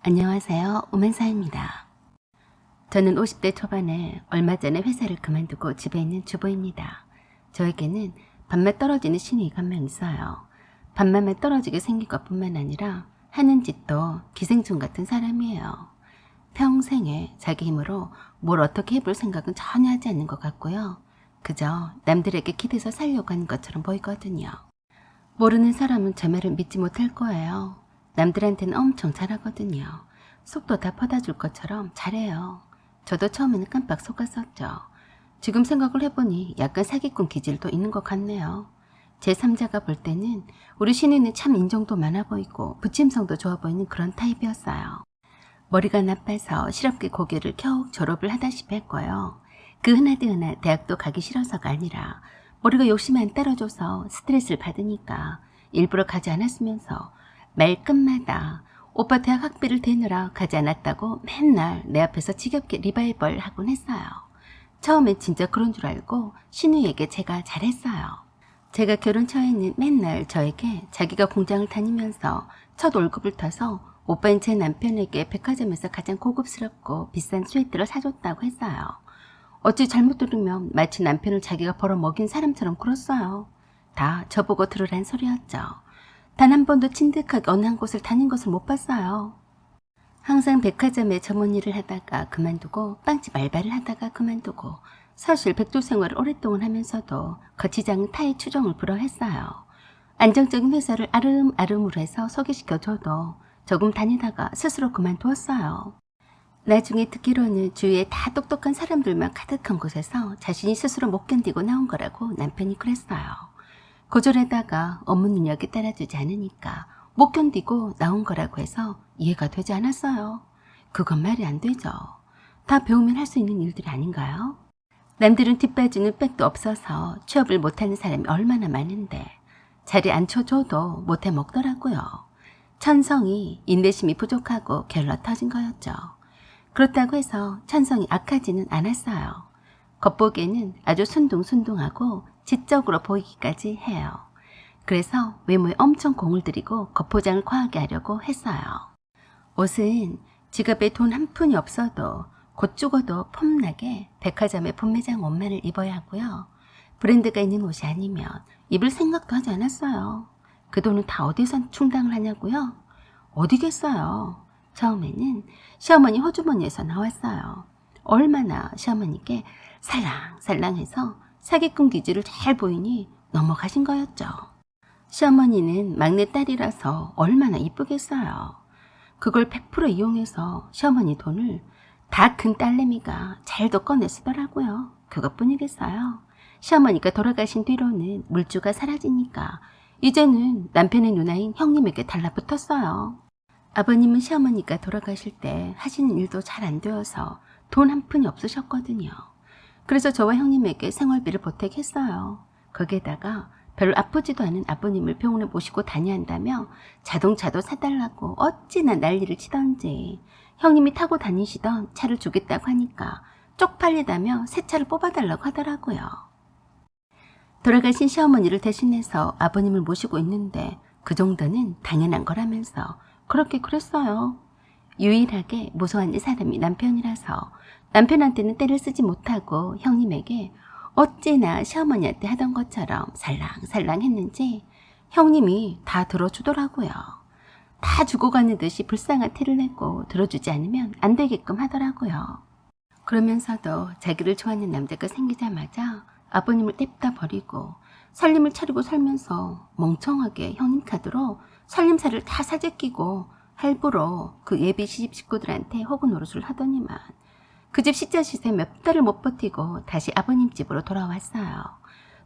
안녕하세요. 오만사입니다. 저는 50대 초반에 얼마 전에 회사를 그만두고 집에 있는 주부입니다. 저에게는 밤맛 떨어지는 시누이가 한 명 있어요. 밤맛만 떨어지게 생긴 것뿐만 아니라 하는 짓도 기생충 같은 사람이에요. 평생에 자기 힘으로 뭘 어떻게 해볼 생각은 전혀 하지 않는 것 같고요. 그저 남들에게 기대서 살려고 하는 것처럼 보이거든요. 모르는 사람은 제 말을 믿지 못할 거예요. 남들한테는 엄청 잘하거든요. 속도 다 퍼다 줄 것처럼 잘해요. 저도 처음에는 깜빡 속았었죠. 지금 생각을 해보니 약간 사기꾼 기질도 있는 것 같네요. 제3자가 볼 때는 우리 신우는 참 인정도 많아 보이고 부침성도 좋아 보이는 그런 타입이었어요. 머리가 나빠서 실업계 고개를 겨우 졸업을 하다시피 했고요. 그 흔하디흔한 대학도 가기 싫어서가 아니라 머리가 욕심이 안 따라줘서 스트레스를 받으니까 일부러 가지 않았으면서 말끝마다 오빠 대학 학비를 대느라 가지 않았다고 맨날 내 앞에서 지겹게 리바이벌 하곤 했어요. 처음엔 진짜 그런 줄 알고 신우에게 제가 잘했어요. 제가 결혼 처에는 맨날 저에게 자기가 공장을 다니면서 첫 월급을 타서 오빠인 제 남편에게 백화점에서 가장 고급스럽고 비싼 스웨터를 사줬다고 했어요. 어찌 잘못 들으면 마치 남편을 자기가 벌어 먹인 사람처럼 굴었어요. 다 저보고 들으란 소리였죠. 단 한 번도 진득하게 어느 한 곳을 다닌 것을 못 봤어요. 항상 백화점에 점원 일을 하다가 그만두고 빵집 알바를 하다가 그만두고 사실 백조 생활을 오랫동안 하면서도 거치지 않은 타의 추종을 불허했어요. 안정적인 회사를 아름아름으로 해서 소개시켜줘도 조금 다니다가 스스로 그만두었어요. 나중에 듣기로는 주위에 다 똑똑한 사람들만 가득한 곳에서 자신이 스스로 못 견디고 나온 거라고 남편이 그랬어요. 고졸에다가 업무 능력이 따라주지 않으니까 못 견디고 나온 거라고 해서 이해가 되지 않았어요. 그건 말이 안 되죠. 다 배우면 할 수 있는 일들이 아닌가요? 남들은 뒷빠지는 백도 없어서 취업을 못하는 사람이 얼마나 많은데 자리 앉혀줘도 못해 먹더라고요. 천성이 인내심이 부족하고 게을러 터진 거였죠. 그렇다고 해서 천성이 악하지는 않았어요. 겉보기에는 아주 순둥순둥하고 지적으로 보이기까지 해요. 그래서 외모에 엄청 공을 들이고 겉포장을 과하게 하려고 했어요. 옷은 지갑에 돈 한 푼이 없어도 곧 죽어도 폼나게 백화점의 본매장 옷만을 입어야 하고요. 브랜드가 있는 옷이 아니면 입을 생각도 하지 않았어요. 그 돈은 다 어디서 충당을 하냐고요? 어디겠어요. 처음에는 시어머니 호주머니에서 나왔어요. 얼마나 시어머니께 살랑살랑해서 사기꾼 기질을 잘 보이니 넘어가신 거였죠. 시어머니는 막내딸이라서 얼마나 이쁘겠어요. 그걸 100% 이용해서 시어머니 돈을 다 큰 딸내미가 잘도 꺼내 쓰더라고요. 그것뿐이겠어요. 시어머니가 돌아가신 뒤로는 물주가 사라지니까 이제는 남편의 누나인 형님에게 달라붙었어요. 아버님은 시어머니가 돌아가실 때 하시는 일도 잘 안 되어서 돈 한 푼이 없으셨거든요. 그래서 저와 형님에게 생활비를 보태겠어요. 거기에다가 별로 아프지도 않은 아버님을 병원에 모시고 다녀야 한다며 자동차도 사달라고 어찌나 난리를 치던지 형님이 타고 다니시던 차를 주겠다고 하니까 쪽팔리다며 새 차를 뽑아달라고 하더라고요. 돌아가신 시어머니를 대신해서 아버님을 모시고 있는데 그 정도는 당연한 거라면서 그렇게 그랬어요. 유일하게 무서워하는 사람이 남편이라서 남편한테는 때를 쓰지 못하고 형님에게 어찌나 시어머니한테 하던 것처럼 살랑살랑 했는지 형님이 다 들어주더라고요. 다 죽어가는 듯이 불쌍한 티를 내고 들어주지 않으면 안 되게끔 하더라고요. 그러면서도 자기를 좋아하는 남자가 생기자마자 아버님을 냅다 버리고 살림을 차리고 살면서 멍청하게 형님 카드로 살림살이를 다 사재끼고 할부로 그 예비 시집 식구들한테 호구 노릇을 하더니만 그 집 시자시세 몇 달을 못 버티고 다시 아버님 집으로 돌아왔어요.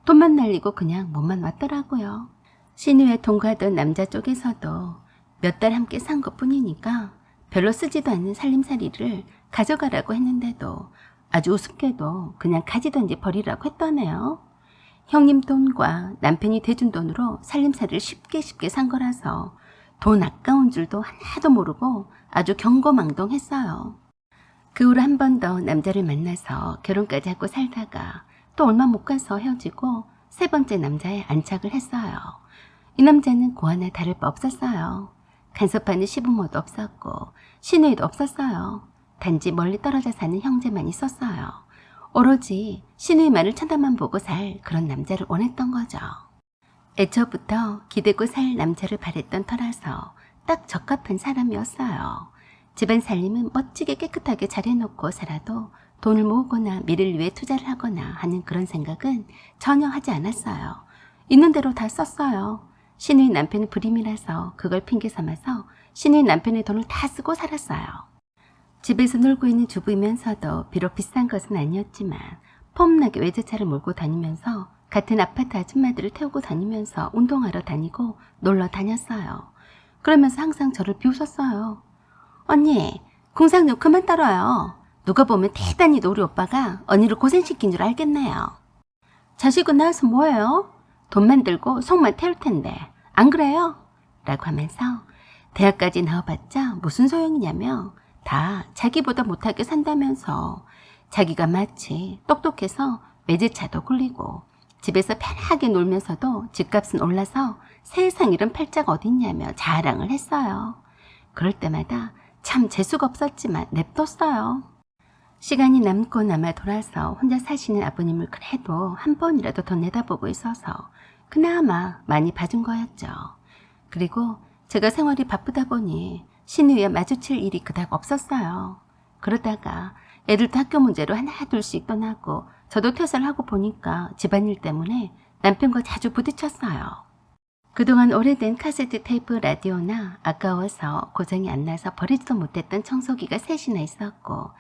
돈만 날리고 그냥 몸만 왔더라고요. 신우에 동거하던 남자 쪽에서도 몇 달 함께 산 것뿐이니까 별로 쓰지도 않는 살림살이를 가져가라고 했는데도 아주 우습게도 그냥 가지던지 버리라고 했다네요. 형님 돈과 남편이 대준 돈으로 살림살이를 쉽게 산 거라서 돈 아까운 줄도 하나도 모르고 아주 경거망동했어요. 그 후로 한 번 더 남자를 만나서 결혼까지 하고 살다가 또 얼마 못 가서 헤어지고 세 번째 남자에 안착을 했어요. 이 남자는 고아나 다를 바 없었어요. 간섭하는 시부모도 없었고 시누이도 없었어요. 단지 멀리 떨어져 사는 형제만 있었어요. 오로지 시누이만을 쳐다만 보고 살 그런 남자를 원했던 거죠. 애초부터 기대고 살 남자를 바랬던 터라서 딱 적합한 사람이었어요. 집안 살림은 멋지게 깨끗하게 잘해놓고 살아도 돈을 모으거나 미래를 위해 투자를 하거나 하는 그런 생각은 전혀 하지 않았어요. 있는 대로 다 썼어요. 시누이 남편은 불임이라서 그걸 핑계 삼아서 시누이 남편의 돈을 다 쓰고 살았어요. 집에서 놀고 있는 주부이면서도 비록 비싼 것은 아니었지만 폼나게 외제차를 몰고 다니면서 같은 아파트 아줌마들을 태우고 다니면서 운동하러 다니고 놀러 다녔어요. 그러면서 항상 저를 비웃었어요. 언니, 궁상 좀 그만 떨어요. 누가 보면 대단히 우리 오빠가 언니를 고생시킨 줄 알겠네요. 자식은 낳아서 뭐예요? 돈만 들고 속만 태울 텐데 안 그래요? 라고 하면서 대학까지 나와봤자 무슨 소용이냐며 다 자기보다 못하게 산다면서 자기가 마치 똑똑해서 외제차도 굴리고 집에서 편하게 놀면서도 집값은 올라서 세상 이런 팔자가 어딨냐며 자랑을 했어요. 그럴 때마다 참 재수가 없었지만 냅뒀어요. 시간이 남고 남아 돌아서 혼자 사시는 아버님을 그래도 한 번이라도 더 내다보고 있어서 그나마 많이 봐준 거였죠. 그리고 제가 생활이 바쁘다 보니 시누이와 마주칠 일이 그닥 없었어요. 그러다가 애들도 학교 문제로 하나 둘씩 떠나고 저도 퇴사를 하고 보니까 집안일 때문에 남편과 자주 부딪혔어요. 그동안 오래된 카세트 테이프 라디오나 아까워서 고장이 안 나서 버리지도 못했던 청소기가 셋이나 있었고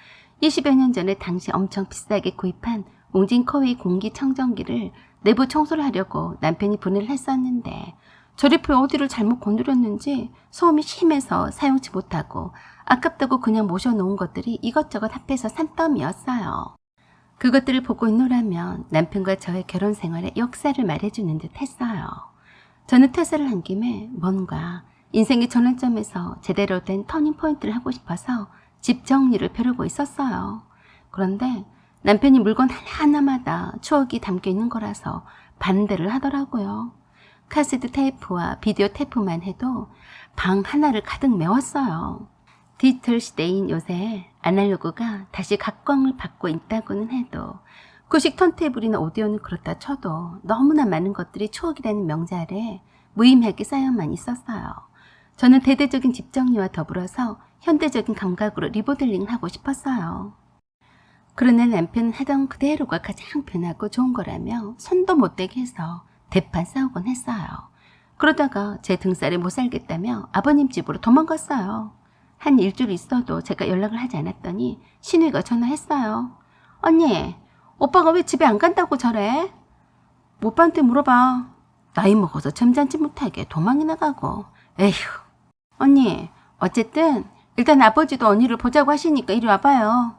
20여 년 전에 당시 엄청 비싸게 구입한 웅진 코웨이 공기청정기를 내부 청소를 하려고 남편이 분해를 했었는데 조립부에 어디를 잘못 건드렸는지 소음이 심해서 사용치 못하고 아깝다고 그냥 모셔놓은 것들이 이것저것 합해서 산더미였어요. 그것들을 보고 있노라면 남편과 저의 결혼 생활의 역사를 말해주는 듯 했어요. 저는 퇴사를 한 김에 뭔가 인생의 전환점에서 제대로 된 터닝포인트를 하고 싶어서 집 정리를 벼르고 있었어요. 그런데 남편이 물건 하나하나마다 추억이 담겨있는 거라서 반대를 하더라고요. 카세트 테이프와 비디오 테이프만 해도 방 하나를 가득 메웠어요. 디지털 시대인 요새 아날로그가 다시 각광을 받고 있다고는 해도 구식 턴테이블이나 오디오는 그렇다 쳐도 너무나 많은 것들이 추억이라는 명제 아래 무의미하게 쌓여만 있었어요. 저는 대대적인 집 정리와 더불어서 현대적인 감각으로 리모델링을 하고 싶었어요. 그러나 남편은 하던 그대로가 가장 편하고 좋은 거라며 손도 못 대게 해서 대판 싸우곤 했어요. 그러다가 제 등살에 못 살겠다며 아버님 집으로 도망갔어요. 한 일주일 있어도 제가 연락을 하지 않았더니 시누이가 전화했어요. 언니, 오빠가 왜 집에 안 간다고 저래? 오빠한테 물어봐. 나이 먹어서 점잖지 못하게 도망이 나가고. 에휴. 언니, 어쨌든 일단 아버지도 언니를 보자고 하시니까 이리 와봐요.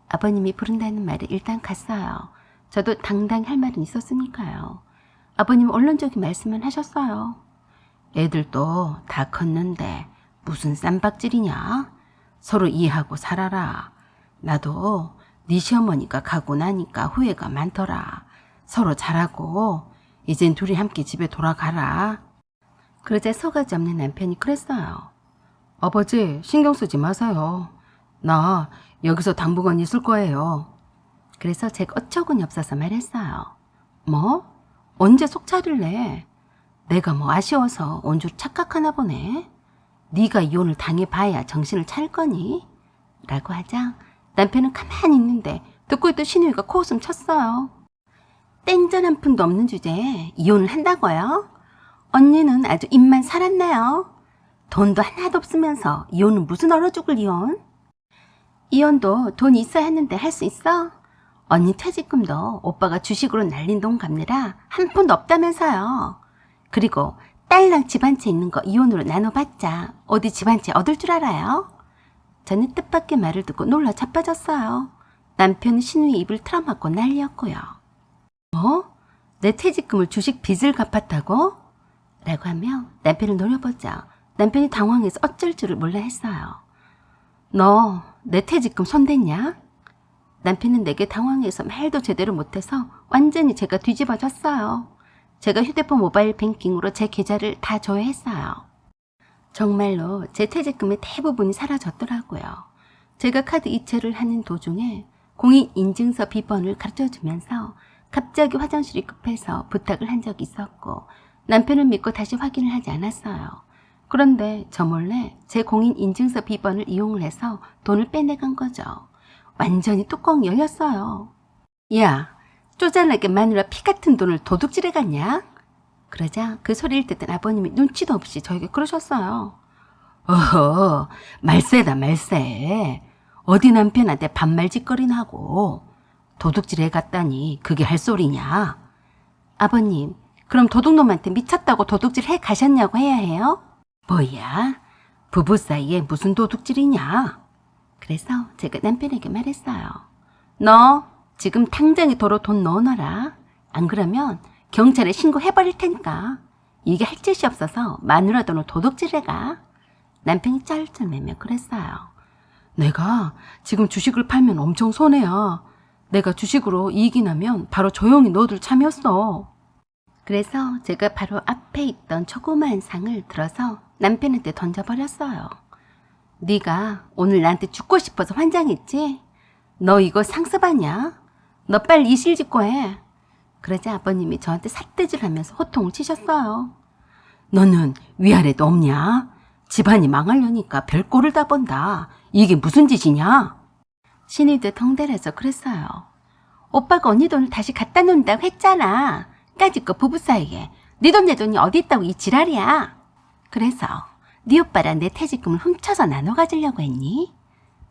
아버님이 부른다는 말에 일단 갔어요. 저도 당당히 할 말은 있었으니까요. 아버님은 언론적인 말씀만 하셨어요. 애들도 다 컸는데 무슨 쌈박질이냐? 서로 이해하고 살아라. 나도 네 시어머니가 가고 나니까 후회가 많더라. 서로 잘하고 이젠 둘이 함께 집에 돌아가라. 그러자 속아지 없는 남편이 그랬어요. 아버지 신경 쓰지 마세요. 나 여기서 당분간 있을 거예요. 그래서 제가 어처구니 없어서 말했어요. 뭐? 언제 속 차릴래? 내가 뭐 아쉬워서 온 줄 착각하나 보네. 네가 이혼을 당해봐야 정신을 차릴 거니? 라고 하자 남편은 가만히 있는데 듣고 있던 시누이가 코웃음 쳤어요. 땡전 한 푼도 없는 주제에 이혼을 한다고요? 언니는 아주 입만 살았네요. 돈도 하나도 없으면서 이혼은 무슨 얼어 죽을 이혼? 이혼도 돈이 있어야 하는데 할 수 있어? 언니 퇴직금도 오빠가 주식으로 날린 돈 갚느라 한 푼도 없다면서요. 그리고 딸랑 집 한 채 있는 거 이혼으로 나눠봤자 어디 집 한 채 얻을 줄 알아요? 저는 뜻밖의 말을 듣고 놀라 자빠졌어요. 남편은 시누이 입을 틀어막고 난리였고요. 뭐? 내 퇴직금을 주식 빚을 갚았다고? 라고 하며 남편을 노려보자 남편이 당황해서 어쩔 줄을 몰라 했어요. 너 내 퇴직금 손댔냐? 남편은 내게 당황해서 말도 제대로 못해서 완전히 제가 뒤집어졌어요. 제가 휴대폰 모바일 뱅킹으로 제 계좌를 다 조회했어요. 정말로 제 퇴직금의 대부분이 사라졌더라고요. 제가 카드 이체를 하는 도중에 공인인증서 비번을 가르쳐주면서 갑자기 화장실이 급해서 부탁을 한 적이 있었고 남편을 믿고 다시 확인을 하지 않았어요. 그런데 저 몰래 제 공인인증서 비번을 이용을 해서 돈을 빼내간 거죠. 완전히 뚜껑이 열렸어요. 야, 쪼잔하게 마누라 피 같은 돈을 도둑질해 갔냐? 그러자 그 소리를 듣던 아버님이 눈치도 없이 저에게 그러셨어요. 어허, 말세다 말세. 어디 남편한테 반말짓거리나 하고 도둑질해 갔다니 그게 할 소리냐? 아버님, 그럼 도둑놈한테 미쳤다고 도둑질해 가셨냐고 해야 해요? 뭐야? 부부 사이에 무슨 도둑질이냐? 그래서 제가 남편에게 말했어요. 너 지금 당장에 도로 돈 넣어놔라. 안 그러면 경찰에 신고해버릴 테니까. 이게 할 짓이 없어서 마누라 돈을 도둑질해가. 남편이 쩔쩔매며 그랬어요. 내가 지금 주식을 팔면 엄청 손해야. 내가 주식으로 이익이 나면 바로 조용히 넣어둘 참이었어. 그래서 제가 바로 앞에 있던 조그마한 상을 들어서 남편한테 던져버렸어요. 네가 오늘 나한테 죽고 싶어서 환장했지? 너 이거 상습하냐? 너 빨리 이실직고 해. 그러자 아버님이 저한테 삿대질 하면서 호통을 치셨어요. 너는 위아래도 없냐? 집안이 망하려니까 별꼴을 다 본다. 이게 무슨 짓이냐? 신이도 덩달아서 그랬어요. 오빠가 언니 돈을 다시 갖다 놓는다고 했잖아. 까짓거 부부 사이에 네 돈 내 돈이 어디 있다고 이 지랄이야. 그래서 네 오빠랑 내 퇴직금을 훔쳐서 나눠 가지려고 했니?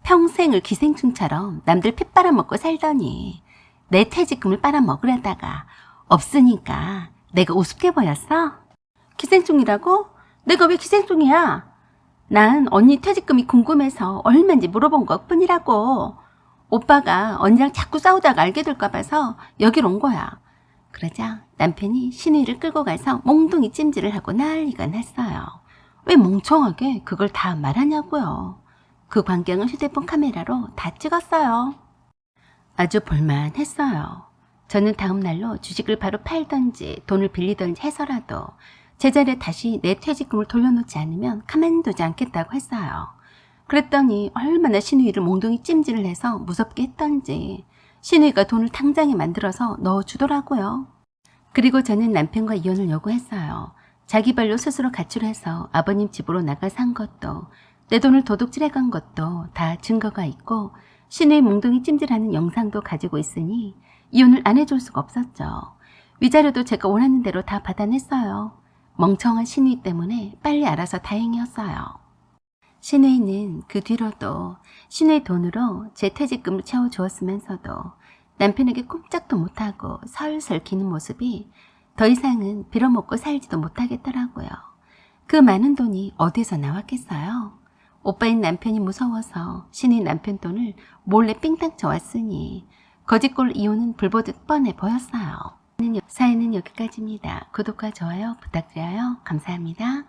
평생을 기생충처럼 남들 피 빨아먹고 살더니 내 퇴직금을 빨아먹으려다가 없으니까 내가 우습게 보였어? 기생충이라고? 내가 왜 기생충이야? 난 언니 퇴직금이 궁금해서 얼마인지 물어본 것 뿐이라고. 오빠가 언니랑 자꾸 싸우다가 알게 될까 봐서 여길 온 거야. 그러자 남편이 신우이를 끌고 가서 몽둥이 찜질을 하고 난리가 났어요. 왜 멍청하게 그걸 다 말하냐고요. 그 광경을 휴대폰 카메라로 다 찍었어요. 아주 볼만했어요. 저는 다음 날로 주식을 바로 팔던지 돈을 빌리던지 해서라도 제자리에 다시 내 퇴직금을 돌려놓지 않으면 가만두지 않겠다고 했어요. 그랬더니 얼마나 신우이를 몽둥이 찜질을 해서 무섭게 했던지 신우이가 돈을 당장에 만들어서 넣어주더라고요. 그리고 저는 남편과 이혼을 요구했어요. 자기 발로 스스로 가출해서 아버님 집으로 나가 산 것도 내 돈을 도둑질해 간 것도 다 증거가 있고 신우이 몽둥이 찜질하는 영상도 가지고 있으니 이혼을 안 해줄 수가 없었죠. 위자료도 제가 원하는 대로 다 받아냈어요. 멍청한 신우이 때문에 빨리 알아서 다행이었어요. 신우이는 그 뒤로도 신우이 돈으로 제 퇴직금을 채워주었으면서도 남편에게 꼼짝도 못하고 설설 기는 모습이 더 이상은 빌어먹고 살지도 못하겠더라고요. 그 많은 돈이 어디서 나왔겠어요? 오빠인 남편이 무서워서 신우이 남편 돈을 몰래 삥땅 쳐왔으니 거짓골 이혼은 불보듯 뻔해 보였어요. 사연은 여기까지입니다. 구독과 좋아요 부탁드려요. 감사합니다.